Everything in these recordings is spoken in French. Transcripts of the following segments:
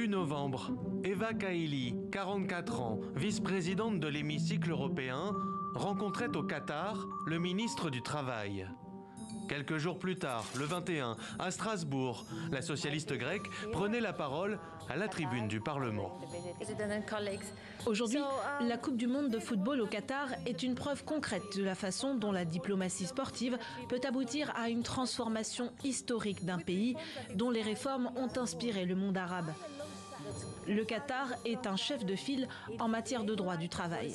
Début novembre, Eva Kaili, 44 ans, vice-présidente de l'hémicycle européen, rencontrait au Qatar le ministre du Travail. Quelques jours plus tard, le 21, à Strasbourg, la socialiste grecque prenait la parole à la tribune du Parlement. Aujourd'hui, la Coupe du monde de football au Qatar est une preuve concrète de la façon dont la diplomatie sportive peut aboutir à une transformation historique d'un pays dont les réformes ont inspiré le monde arabe. Le Qatar est un chef de file en matière de droit du travail.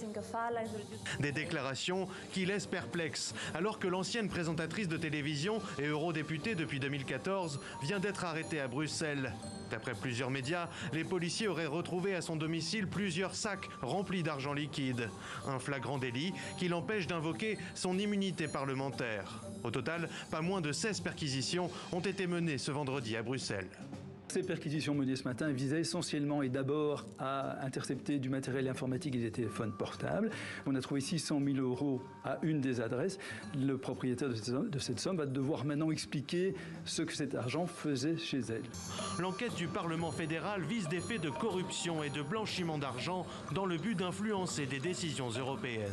Des déclarations qui laissent perplexe, alors que l'ancienne présentatrice de télévision et eurodéputée depuis 2014 vient d'être arrêtée à Bruxelles. D'après plusieurs médias, les policiers auraient retrouvé à son domicile plusieurs sacs remplis d'argent liquide. Un flagrant délit qui l'empêche d'invoquer son immunité parlementaire. Au total, pas moins de 16 perquisitions ont été menées ce vendredi à Bruxelles. Ces perquisitions menées ce matin visaient essentiellement et d'abord à intercepter du matériel informatique et des téléphones portables. On a trouvé 600 000 € à une des adresses. Le propriétaire de cette somme va devoir maintenant expliquer ce que cet argent faisait chez elle. L'enquête du Parlement fédéral vise des faits de corruption et de blanchiment d'argent dans le but d'influencer des décisions européennes.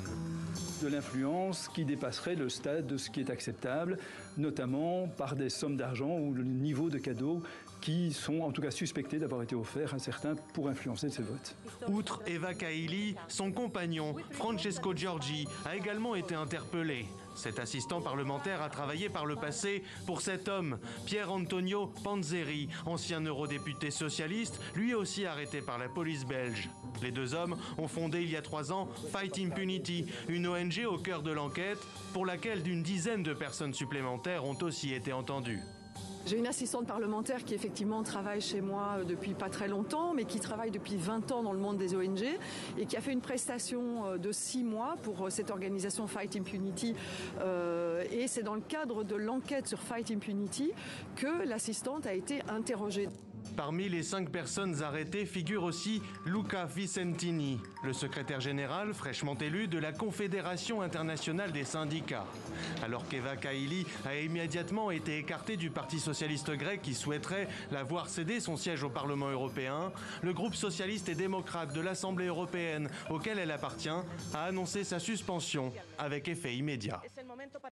De l'influence qui dépasserait le stade de ce qui est acceptable, notamment par des sommes d'argent ou le niveau de cadeaux qui sont en tout cas suspectés d'avoir été offerts à certains pour influencer ces votes. Outre Eva Kaili, son compagnon, Francesco Giorgi, a également été interpellé. Cet assistant parlementaire a travaillé par le passé pour cet homme, Pier Antonio Panzeri, ancien eurodéputé socialiste, lui aussi arrêté par la police belge. Les deux hommes ont fondé il y a 3 ans Fight Impunity, une ONG au cœur de l'enquête pour laquelle d'une dizaine de personnes supplémentaires ont aussi été entendues. J'ai une assistante parlementaire qui effectivement travaille chez moi depuis pas très longtemps, mais qui travaille depuis 20 ans dans le monde des ONG et qui a fait une prestation de 6 mois pour cette organisation Fight Impunity. Et c'est dans le cadre de l'enquête sur Fight Impunity que l'assistante a été interrogée. Parmi les 5 personnes arrêtées figure aussi Luca Vicentini, le secrétaire général fraîchement élu de la Confédération internationale des syndicats. Alors qu'Eva Kaili a immédiatement été écartée du Parti socialiste grec qui souhaiterait la voir céder son siège au Parlement européen, le groupe socialiste et démocrate de l'Assemblée européenne, auquel elle appartient, a annoncé sa suspension avec effet immédiat.